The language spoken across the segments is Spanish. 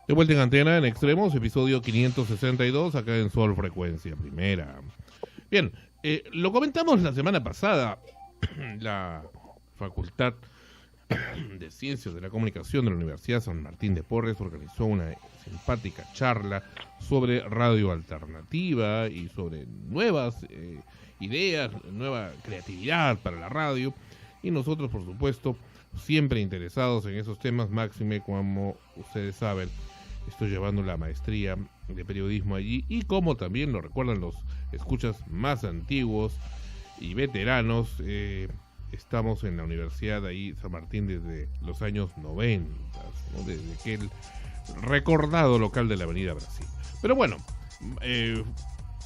De vuelta en antena, en Extremos, episodio 562, acá en Sol Frecuencia Primera. Bien, lo comentamos la semana pasada, la Facultad de Ciencias de la Comunicación de la Universidad San Martín de Porres organizó una simpática charla sobre radio alternativa y sobre nuevas ideas, nueva creatividad para la radio. Y nosotros, por supuesto, siempre interesados en esos temas, máxime como ustedes saben, estoy llevando la maestría de periodismo allí y como también lo recuerdan los escuchas más antiguos y veteranos, estamos en la Universidad de ahí, San Martín, desde los años 90, ¿no? Desde aquel recordado local de la Avenida Brasil. Pero bueno,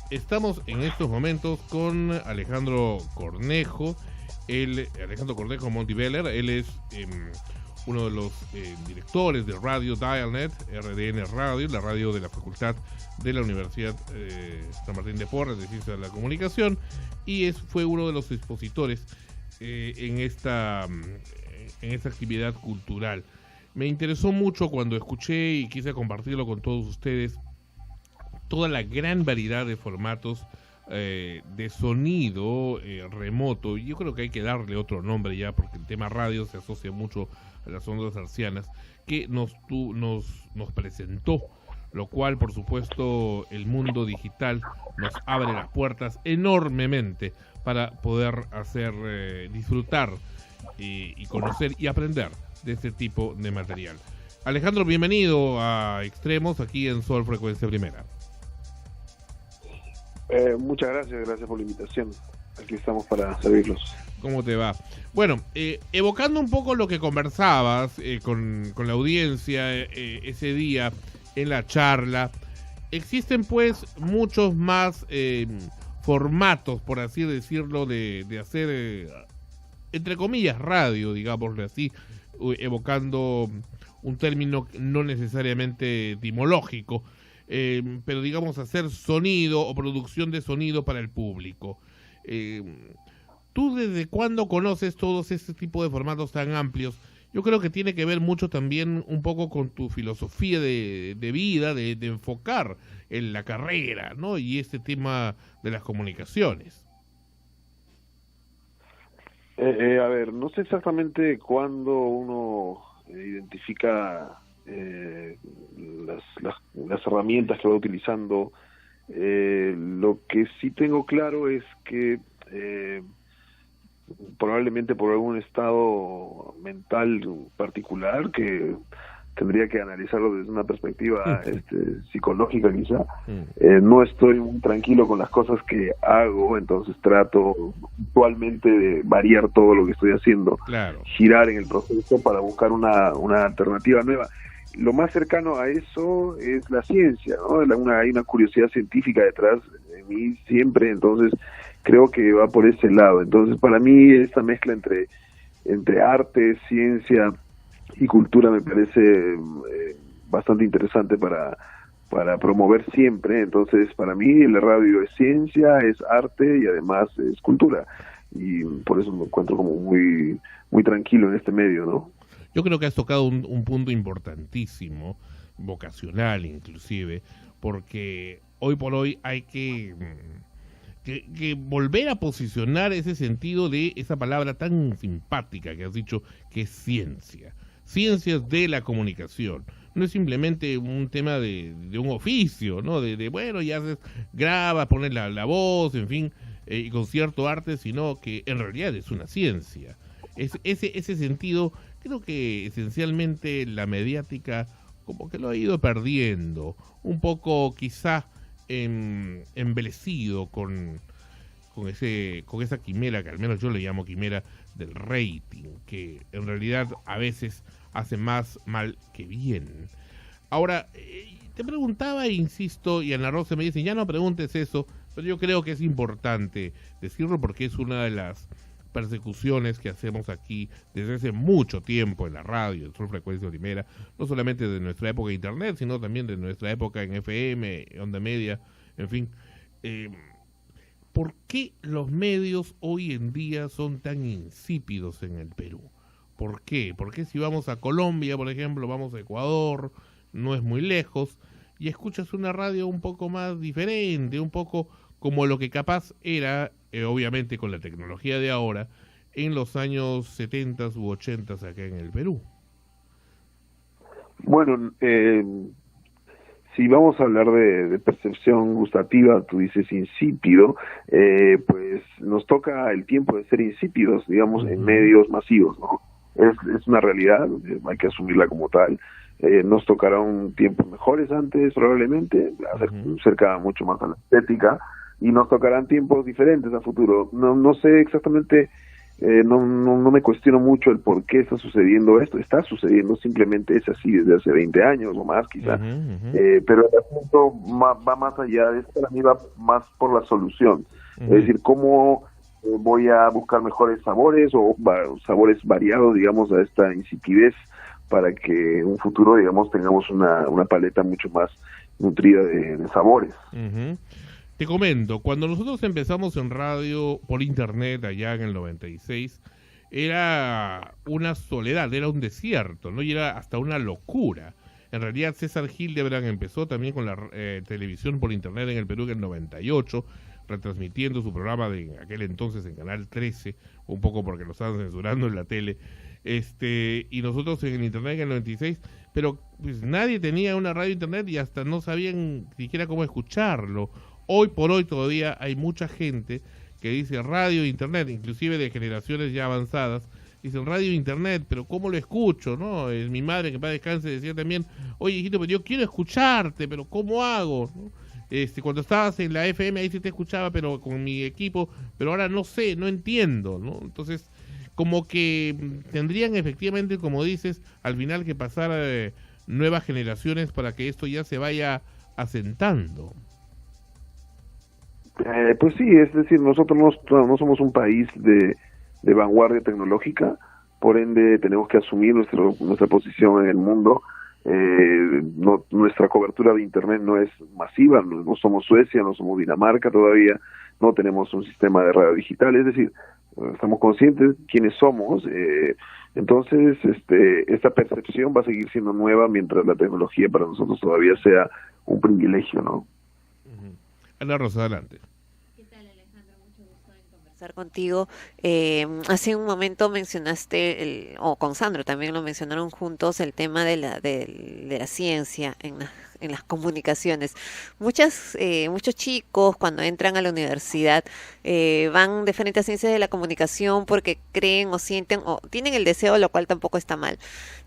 estamos en estos momentos con Alejandro Cornejo. Alejandro Cornejo Montiveller, él es uno de los directores de Radio Dialnet, RDN Radio, la radio de la Facultad de la Universidad San Martín de Porres de Ciencias de la Comunicación, y fue uno de los expositores en esta actividad cultural. Me interesó mucho cuando escuché y quise compartirlo con todos ustedes toda la gran variedad de formatos de sonido remoto. Yo creo que hay que darle otro nombre ya, porque el tema radio se asocia mucho a las ondas hercianas, que nos presentó, lo cual, por supuesto, el mundo digital nos abre las puertas enormemente para poder hacer disfrutar y conocer y aprender de este tipo de material. Alejandro, bienvenido a Extremos, aquí en Sol Frecuencia Primera. Muchas gracias por la invitación. Aquí estamos para servirlos. ¿Cómo te va? Bueno, evocando un poco lo que conversabas con la audiencia ese día en la charla, existen pues muchos más formatos, por así decirlo, de hacer, entre comillas, radio, digámoslo así, evocando un término no necesariamente etimológico, pero digamos hacer sonido o producción de sonido para el público. ¿Tú desde cuándo conoces todos este tipo de formatos tan amplios? Yo creo que tiene que ver mucho también un poco con tu filosofía de vida, de enfocar en la carrera, ¿no? Y este tema de las comunicaciones. A ver, no sé exactamente cuándo uno identifica las herramientas que va utilizando. Lo que sí tengo claro es que probablemente por algún estado mental particular que tendría que analizarlo desde una perspectiva psicológica quizá, no estoy muy tranquilo con las cosas que hago, entonces trato actualmente de variar todo lo que estoy haciendo, claro, girar en el proceso para buscar una alternativa nueva. Lo más cercano a eso es la ciencia, ¿no? Hay una curiosidad científica detrás de mí siempre, entonces creo que va por ese lado. Entonces para mí esta mezcla entre arte, ciencia y cultura me parece bastante interesante para promover siempre. Entonces para mí la radio es ciencia, es arte y además es cultura, y por eso me encuentro como muy tranquilo en este medio, ¿no? Yo creo que has tocado un punto importantísimo, vocacional inclusive, porque hoy por hoy hay que volver a posicionar ese sentido de esa palabra tan simpática que has dicho, que es ciencia. Ciencias de la comunicación. No es simplemente un tema de un oficio, ¿no? Bueno, ya grabas, pones la voz, en fin, y con cierto arte, sino que en realidad es una ciencia. Ese sentido, creo que esencialmente la mediática como que lo ha ido perdiendo, un poco quizá embelecido con esa quimera, que al menos yo le llamo quimera, del rating, que en realidad a veces hace más mal que bien. Ahora, te preguntaba, e insisto, y Ana Rosa me dice, ya no preguntes eso, pero yo creo que es importante decirlo porque es una de las persecuciones que hacemos aquí desde hace mucho tiempo en la radio, en Sol Frecuencia Primera, no solamente de nuestra época de internet, sino también de nuestra época en FM, onda media, en fin. ¿Por qué los medios hoy en día son tan insípidos en el Perú? ¿Por qué? Porque si vamos a Colombia, por ejemplo, vamos a Ecuador, no es muy lejos, y escuchas una radio un poco más diferente, un poco como lo que capaz era, obviamente con la tecnología de ahora, en los años 70 u 80 acá en el Perú. Bueno, si vamos a hablar de percepción gustativa, tú dices insípido, pues nos toca el tiempo de ser insípidos, digamos, en medios masivos, ¿no? Es una realidad, hay que asumirla como tal. Nos tocarán tiempos mejores antes, probablemente, cerca mucho más a la estética, y nos tocarán tiempos diferentes a futuro. No sé exactamente, no me cuestiono mucho el por qué está sucediendo esto. Está sucediendo, simplemente es así desde hace 20 años o más quizá. Pero el asunto va más allá de esto, para mí va más por la solución. Es decir, cómo voy a buscar mejores sabores o sabores variados, digamos, a esta insipidez, para que en un futuro, digamos, tengamos una paleta mucho más nutrida de sabores. Te comento, cuando nosotros empezamos en radio por internet allá en el 96, era una soledad, era un desierto, ¿no? Y era hasta una locura. En realidad César Hildebrand empezó también con la televisión por internet en el Perú en el 98, retransmitiendo su programa de aquel entonces en Canal 13, un poco porque lo estaban censurando en la tele, y nosotros en el internet en el 96, pero pues nadie tenía una radio internet y hasta no sabían siquiera cómo escucharlo. Hoy por hoy todavía hay mucha gente que dice radio internet, inclusive de generaciones ya avanzadas, dicen radio internet, pero ¿cómo lo escucho? ¿No? Mi madre, que en paz descanse, decía también, oye hijito, pero yo quiero escucharte, pero ¿cómo hago? ¿No? Cuando estabas en la FM ahí sí te escuchaba, pero con mi equipo, pero ahora no sé, no entiendo, ¿no? Entonces, como que tendrían efectivamente, como dices, al final que pasar nuevas generaciones para que esto ya se vaya asentando. Pues sí, es decir, nosotros no somos un país de vanguardia tecnológica, por ende tenemos que asumir nuestra posición en el mundo. Nuestra cobertura de internet no es masiva, no somos Suecia, no somos Dinamarca todavía, no tenemos un sistema de radio digital, es decir, estamos conscientes de quiénes somos, entonces esta percepción va a seguir siendo nueva mientras la tecnología para nosotros todavía sea un privilegio, ¿no? Ana Rosa, adelante. Contigo. Hace un momento mencionaste, o con Sandro también lo mencionaron juntos, el tema de la ciencia en las comunicaciones. Muchos chicos cuando entran a la universidad van de frente a ciencias de la comunicación porque creen o sienten o tienen el deseo, lo cual tampoco está mal,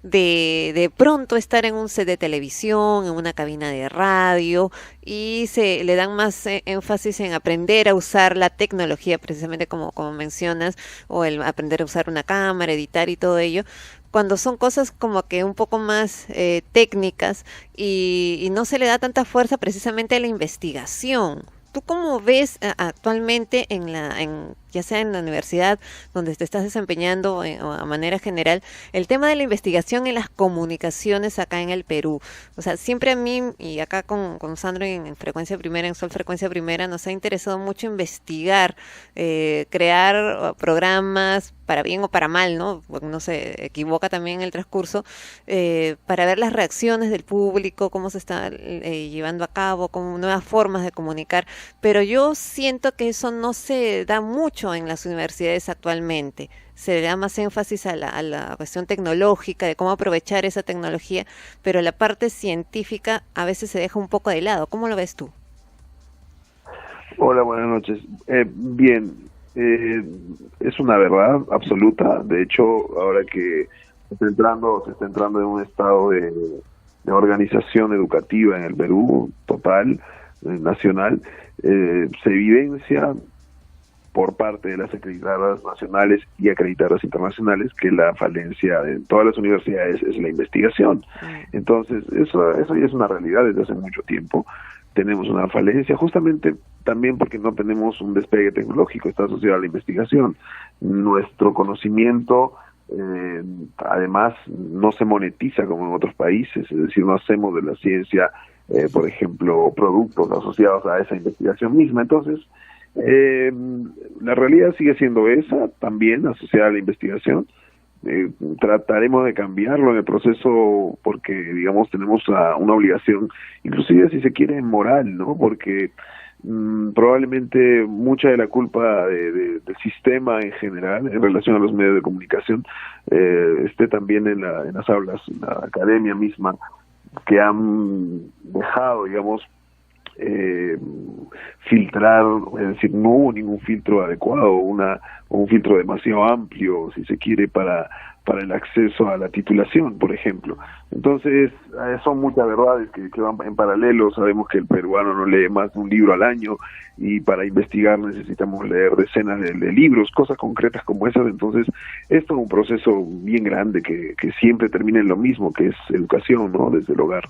de pronto estar en un set de televisión, en una cabina de radio, y se le dan más énfasis en aprender a usar la tecnología, precisamente como mencionas, o el aprender a usar una cámara, editar y todo ello, cuando son cosas como que un poco más técnicas y no se le da tanta fuerza precisamente a la investigación. ¿Tú cómo ves actualmente ya sea en la universidad donde te estás desempeñando o a manera general, el tema de la investigación en las comunicaciones acá en el Perú? O sea, siempre a mí, y acá con Sandro en Frecuencia Primera, en Sol Frecuencia Primera, nos ha interesado mucho investigar, crear programas, para bien o para mal, ¿no? Porque uno se equivoca también en el transcurso, para ver las reacciones del público, cómo se está llevando a cabo, como nuevas formas de comunicar. Pero yo siento que eso no se da mucho en las universidades actualmente. Se le da más énfasis a la cuestión tecnológica, de cómo aprovechar esa tecnología, pero la parte científica a veces se deja un poco de lado. ¿Cómo lo ves tú? Hola, buenas noches. Bien, es una verdad absoluta. De hecho, ahora que se está entrando en un estado de organización educativa en el Perú, total, nacional, se evidencia por parte de las acreditadoras nacionales y acreditadoras internacionales que la falencia de todas las universidades es la investigación. Entonces, eso ya es una realidad desde hace mucho tiempo. Tenemos una falencia justamente también porque no tenemos un despegue tecnológico, está asociado a la investigación. Nuestro conocimiento, además, no se monetiza como en otros países, es decir, no hacemos de la ciencia, por ejemplo, productos asociados a esa investigación misma. Entonces, la realidad sigue siendo esa, también asociada a la investigación, trataremos de cambiarlo en el proceso porque, digamos, tenemos una obligación, inclusive si se quiere moral, ¿no? Porque probablemente mucha de la culpa del sistema en general en relación a los medios de comunicación esté también en las aulas, en la academia misma, que han dejado, digamos, filtrar, es decir, no hubo ningún filtro adecuado, un filtro demasiado amplio, si se quiere, para el acceso a la titulación, por ejemplo. Entonces, son muchas verdades que van en paralelo. Sabemos que el peruano no lee más de un libro al año y para investigar necesitamos leer decenas de libros, cosas concretas como esas. Entonces, esto es un proceso bien grande que siempre termina en lo mismo, que es educación, ¿no? Desde el hogar.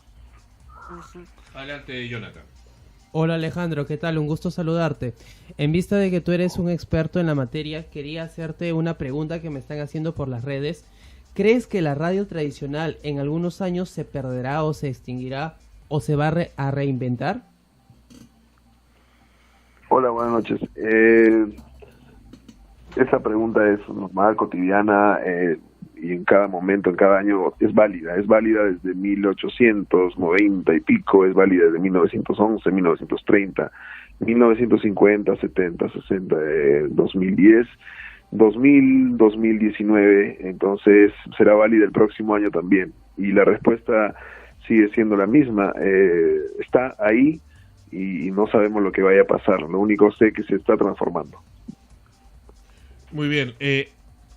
Adelante, Jonathan. Hola Alejandro, ¿qué tal? Un gusto saludarte. En vista de que tú eres un experto en la materia, quería hacerte una pregunta que me están haciendo por las redes. ¿Crees que la radio tradicional en algunos años se perderá o se extinguirá o se va a reinventar? Hola, buenas noches. Esa pregunta es normal, cotidiana, y en cada momento, en cada año es válida desde 1890 y pico, es válida desde 1911, 1930, 1950, 70, 60, 2010, 2000, 2019, entonces será válida el próximo año también, y la respuesta sigue siendo la misma, está ahí y no sabemos lo que vaya a pasar, lo único sé que se está transformando. Muy bien,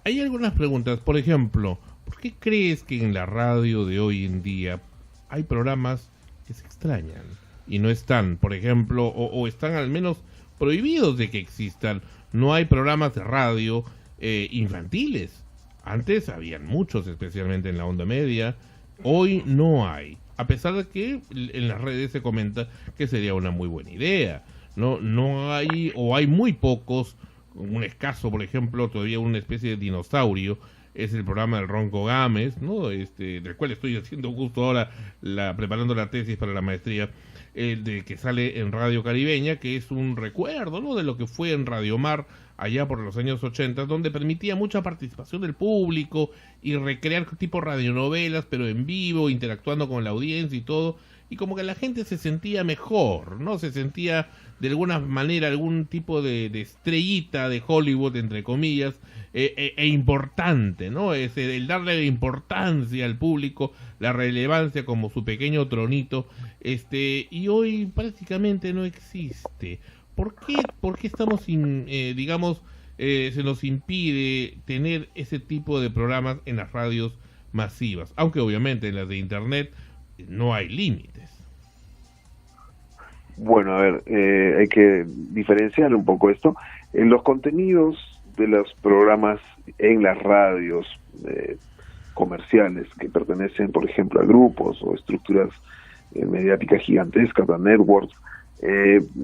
hay algunas preguntas, por ejemplo, ¿por qué crees que en la radio de hoy en día hay programas que se extrañan y no están, por ejemplo, o están al menos prohibidos de que existan? No hay programas de radio infantiles. Antes habían muchos, especialmente en la onda media. Hoy no hay, a pesar de que en las redes se comenta que sería una muy buena idea. No hay, o hay muy pocos. Un escaso, por ejemplo, todavía una especie de dinosaurio, es el programa del Ronco Gámez, ¿no? Del cual estoy haciendo justo ahora preparando la tesis para la maestría, de que sale en Radio Caribeña, que es un recuerdo, ¿no? De lo que fue en Radio Mar allá por los años 80, donde permitía mucha participación del público y recrear tipo radionovelas, pero en vivo, interactuando con la audiencia y todo, y como que la gente se sentía mejor, ¿no? Se sentía de alguna manera algún tipo de estrellita de Hollywood, entre comillas, importante, ¿no? El darle importancia al público, la relevancia como su pequeño tronito, y hoy prácticamente no existe. ¿Por qué estamos digamos, se nos impide tener ese tipo de programas en las radios masivas? Aunque obviamente en las de internet no hay límites. Bueno, a ver, hay que diferenciar un poco esto. En los contenidos de los programas en las radios comerciales que pertenecen, por ejemplo, a grupos o estructuras mediáticas gigantescas, a networks,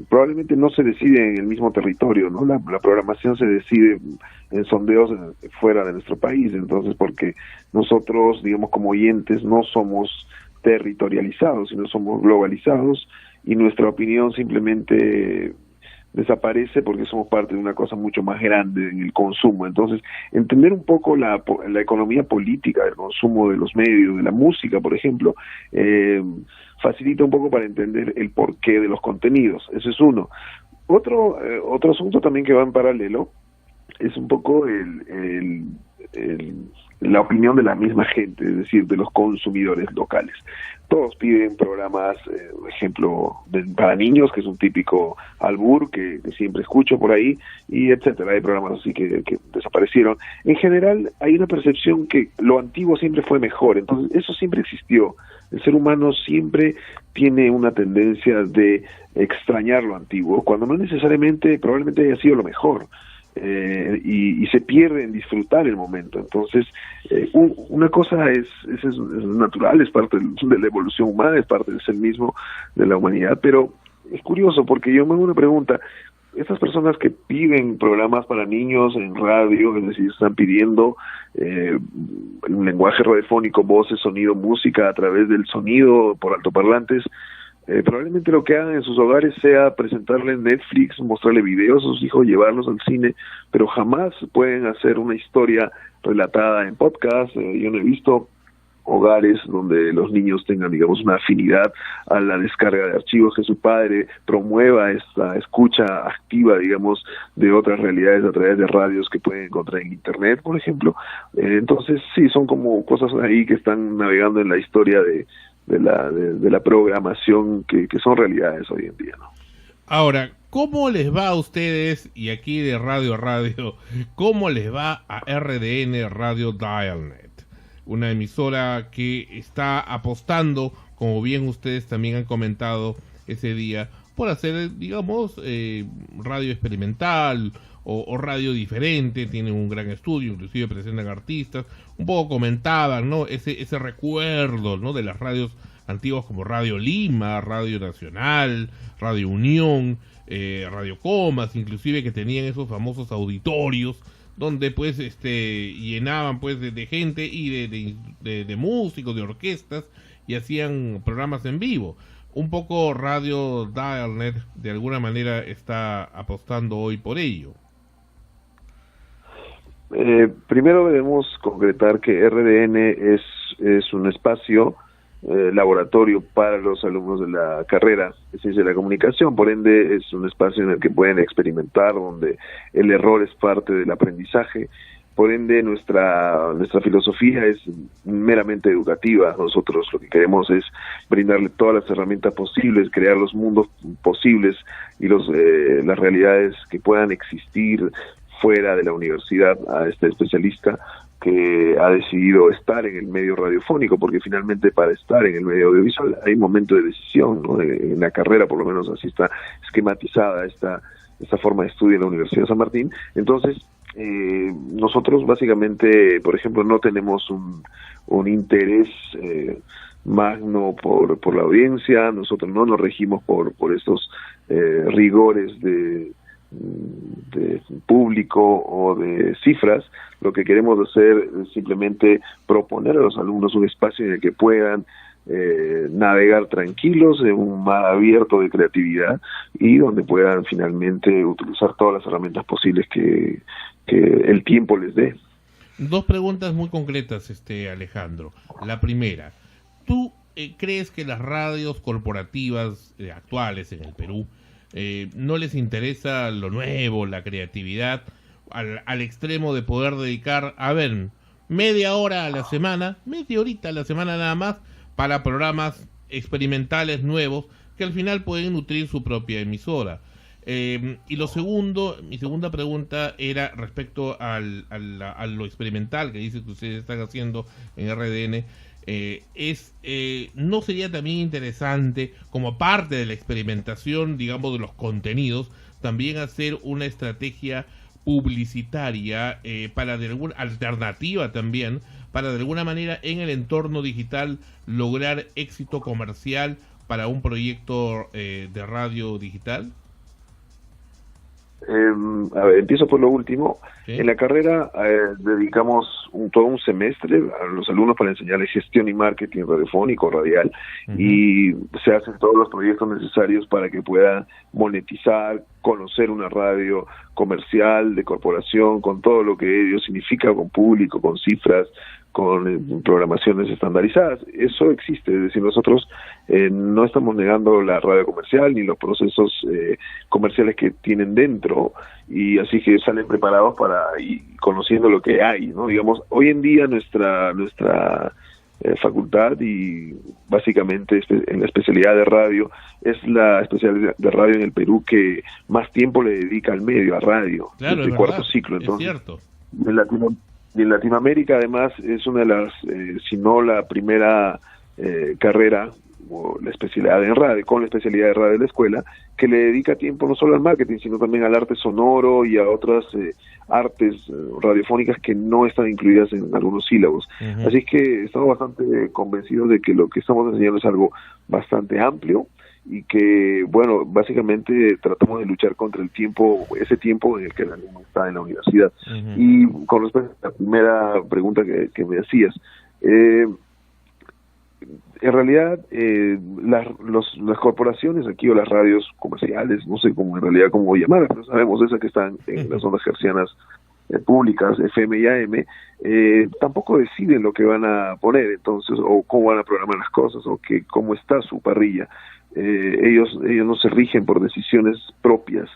probablemente no se decide en el mismo territorio, ¿no? La programación se decide en sondeos fuera de nuestro país, entonces porque nosotros, digamos, como oyentes no somos territorializados, sino somos globalizados, y nuestra opinión simplemente desaparece porque somos parte de una cosa mucho más grande en el consumo. Entonces, entender un poco la economía política del consumo de los medios, de la música, por ejemplo, facilita un poco para entender el porqué de los contenidos. Ese es uno. Otro asunto también que va en paralelo es un poco la opinión de la misma gente, es decir, de los consumidores locales. Todos piden programas, por ejemplo, para niños, que es un típico albur que siempre escucho por ahí, y etcétera. Hay programas así que desaparecieron. En general, hay una percepción que lo antiguo siempre fue mejor, entonces eso siempre existió. El ser humano siempre tiene una tendencia de extrañar lo antiguo, cuando no necesariamente, probablemente haya sido lo mejor. Y se pierde en disfrutar el momento. Entonces, una cosa es natural, es parte de la evolución humana, es parte del ser mismo de la humanidad, pero es curioso porque yo me hago una pregunta. Estas personas que piden programas para niños en radio, es decir, están pidiendo un lenguaje radiofónico, voces, sonido, música a través del sonido por altoparlantes, probablemente lo que hagan en sus hogares sea presentarle Netflix, mostrarle videos a sus hijos, llevarlos al cine, pero jamás pueden hacer una historia relatada en podcast. Yo no he visto hogares donde los niños tengan, digamos, una afinidad a la descarga de archivos, que su padre promueva esta escucha activa, digamos, de otras realidades a través de radios que pueden encontrar en internet, por ejemplo. Entonces, sí, son como cosas ahí que están navegando en la historia de la programación que son realidades hoy en día, ¿no? Ahora, ¿cómo les va a ustedes, y aquí de radio a radio, cómo les va a RDN Radio Dialnet? Una emisora que está apostando, como bien ustedes también han comentado ese día, por hacer, digamos, radio experimental o radio diferente. Tienen un gran estudio, inclusive presentan artistas. Un poco comentaban, ¿no?, ese recuerdo, ¿no?, de las radios antiguas como Radio Lima, Radio Nacional, Radio Unión, Radio Comas, inclusive, que tenían esos famosos auditorios donde pues llenaban pues de gente y de músicos, de orquestas, y hacían programas en vivo. Un poco Radio Dialnet de alguna manera está apostando hoy por ello. Primero debemos concretar que RDN es un espacio laboratorio para los alumnos de la carrera de Ciencia de la Comunicación. Por ende, es un espacio en el que pueden experimentar, donde el error es parte del aprendizaje. Por ende, nuestra filosofía es meramente educativa. Nosotros lo que queremos es brindarle todas las herramientas posibles, crear los mundos posibles y las realidades que puedan existir fuera de la universidad a este especialista que ha decidido estar en el medio radiofónico, porque finalmente para estar en el medio audiovisual hay un momento de decisión, ¿no? En la carrera, por lo menos así está esquematizada esta forma de estudio en la Universidad de San Martín. Entonces, nosotros básicamente, por ejemplo, no tenemos un interés magno por la audiencia. Nosotros no nos regimos por estos rigores de público o de cifras. Lo que queremos hacer es simplemente proponer a los alumnos un espacio en el que puedan navegar tranquilos en un mar abierto de creatividad y donde puedan finalmente utilizar todas las herramientas posibles que el tiempo les dé. Dos preguntas muy concretas, Alejandro. La primera, ¿tú crees que las radios corporativas actuales en el Perú no les interesa lo nuevo, la creatividad, al extremo de poder dedicar, media hora a la semana, media horita a la semana nada más, para programas experimentales nuevos que al final pueden nutrir su propia emisora? Y lo segundo, mi segunda pregunta era respecto a lo experimental que dice que ustedes están haciendo en RDN. ¿No sería también interesante, como parte de la experimentación, digamos, de los contenidos, también hacer una estrategia publicitaria alternativa también, para de alguna manera en el entorno digital lograr éxito comercial para un proyecto de radio digital? Empiezo por lo último. ¿Sí? En la carrera dedicamos todo un semestre a los alumnos para enseñarles gestión y marketing radiofónico, radial, y se hacen todos los proyectos necesarios para que puedan monetizar, conocer una radio comercial, de corporación, con todo lo que ello significa, con público, con cifras, con programaciones estandarizadas. Eso existe, es decir, nosotros no estamos negando la radio comercial ni los procesos comerciales que tienen dentro, y así que salen preparados para ir conociendo lo que hay, ¿no? Digamos, hoy en día nuestra facultad, y básicamente en la especialidad de radio, es la especialidad de radio en el Perú que más tiempo le dedica al medio, a radio, claro, desde el cuarto ciclo. Entonces, es cierto. Y en Latinoamérica, además, es una de las, si no la primera carrera o la especialidad en radio, con la especialidad de radio de la escuela, que le dedica tiempo no solo al marketing, sino también al arte sonoro y a otras artes radiofónicas que no están incluidas en algunos sílabos. Así que estamos bastante convencidos de que lo que estamos enseñando es algo bastante amplio, y que, bueno, básicamente tratamos de luchar contra ese tiempo en el que el alumno está en la universidad. Y con respecto a la primera pregunta que me hacías, En realidad, las corporaciones aquí o las radios comerciales, no sé cómo en realidad cómo llamarlas, pero sabemos esas que están en las ondas hercianas públicas, FM y AM, tampoco deciden lo que van a poner, entonces, o cómo van a programar las cosas, o cómo está su parrilla. Ellos no se rigen por decisiones propias,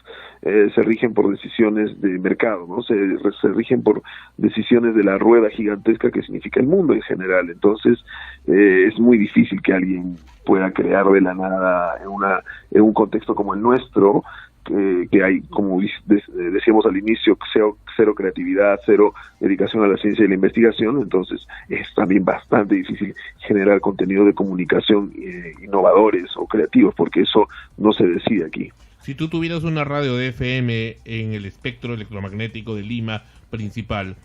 se rigen por decisiones de mercado, ¿no? Se rigen por decisiones de la rueda gigantesca que significa el mundo en general. Entonces es muy difícil que alguien pueda crear de la nada en un contexto como el nuestro, que hay, como decíamos al inicio, cero creatividad, cero dedicación a la ciencia y la investigación. Entonces es también bastante difícil generar contenido de comunicación innovadores o creativos, porque eso no se decide aquí. Si tú tuvieras una radio de FM en el espectro electromagnético de Lima principal,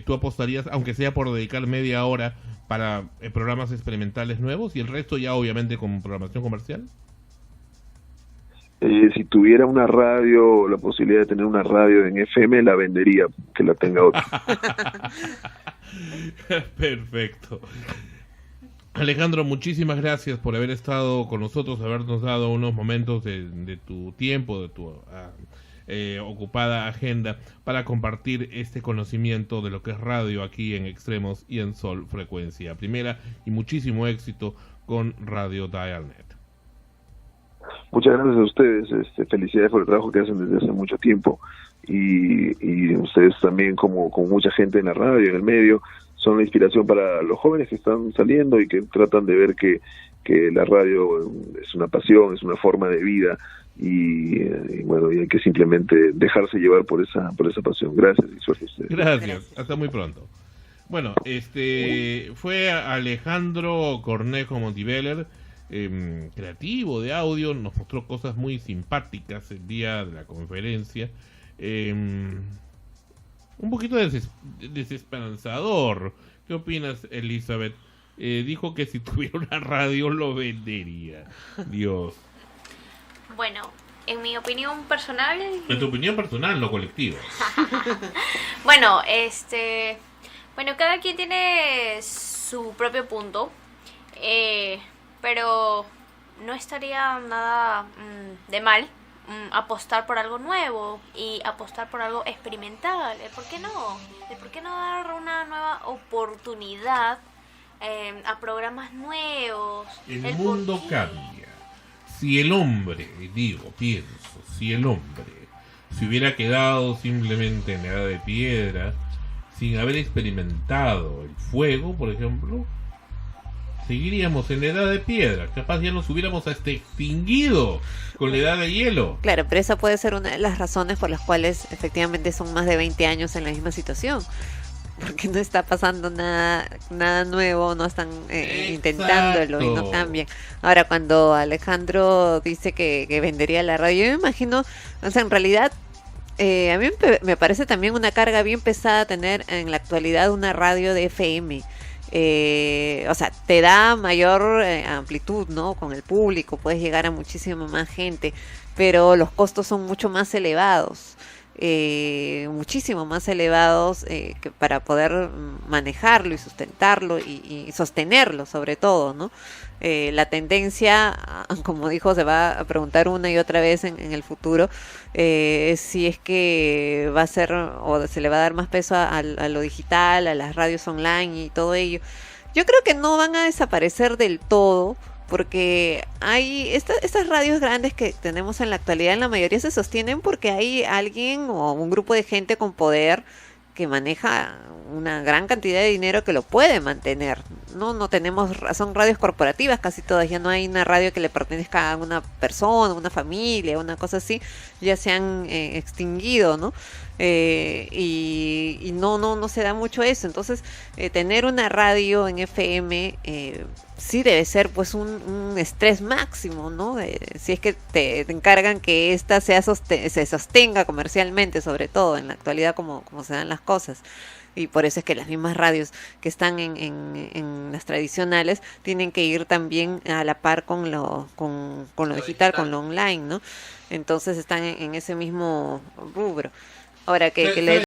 ¿tú apostarías, aunque sea por dedicar media hora para programas experimentales nuevos y el resto ya obviamente con programación comercial? Si tuviera una radio, la posibilidad de tener una radio en FM, la vendería, que la tenga otra. Perfecto. Alejandro, muchísimas gracias por haber estado con nosotros, habernos dado unos momentos de tu tiempo, de tu ocupada agenda, para compartir este conocimiento de lo que es radio aquí en Extremos y en Sol Frecuencia Primera, y muchísimo éxito con Radio Dialnet. Muchas gracias a ustedes, felicidades por el trabajo que hacen desde hace mucho tiempo, y ustedes también, como mucha gente en la radio, en el medio, son la inspiración para los jóvenes que están saliendo y que tratan de ver que la radio es una pasión, es una forma de vida, y bueno, y hay que simplemente dejarse llevar por esa pasión. Gracias y suerte a ustedes. Gracias, hasta muy pronto. Bueno, fue Alejandro Cornejo Montiveller, creativo de audio, nos mostró cosas muy simpáticas el día de la conferencia, un poquito desesperanzador. ¿Qué opinas, Elizabeth? Dijo que si tuviera una radio lo vendería. Dios. Bueno, en mi opinión personal... En tu opinión personal, no colectiva. Bueno, bueno, cada quien tiene su propio punto, pero no estaría nada de mal apostar por algo nuevo y apostar por algo experimental. ¿Por qué no? ¿Por qué no dar una nueva oportunidad a programas nuevos? El mundo cambia. Si el hombre, si el hombre se hubiera quedado simplemente en la edad de piedra, sin haber experimentado el fuego, por ejemplo, seguiríamos en la edad de piedra. Capaz ya nos hubiéramos hasta extinguido con la edad de hielo. Claro, pero esa puede ser una de las razones por las cuales efectivamente son más de 20 años en la misma situación. Porque no está pasando nada nuevo, no están intentándolo y no cambian. Ahora, cuando Alejandro dice que vendería la radio, yo me imagino, o sea, en realidad, a mí me parece también una carga bien pesada tener en la actualidad una radio de FM. O sea, te da mayor amplitud, ¿no? Con el público, puedes llegar a muchísima más gente, pero los costos son mucho más elevados. Muchísimo más elevados que para poder manejarlo y sustentarlo y sostenerlo, sobre todo, ¿no? La tendencia, como dijo, se va a preguntar una y otra vez en el futuro si es que va a ser o se le va a dar más peso a lo digital, a las radios online y todo ello. Yo creo que no van a desaparecer del todo, porque hay estas radios grandes que tenemos en la actualidad, en la mayoría se sostienen porque hay alguien o un grupo de gente con poder que maneja una gran cantidad de dinero que lo puede mantener. No tenemos, son radios corporativas casi todas, ya no hay una radio que le pertenezca a una persona, una familia, una cosa así, ya se han extinguido, ¿no? Y no se da mucho eso. Entonces, tener una radio en FM sí debe ser pues un estrés máximo, ¿no? Si es que te encargan que esta se sostenga comercialmente, sobre todo en la actualidad como se dan las cosas. Y por eso es que las mismas radios que están en las tradicionales tienen que ir también a la par con lo digital, con lo online, ¿no? Entonces están en ese mismo rubro. Ahora que le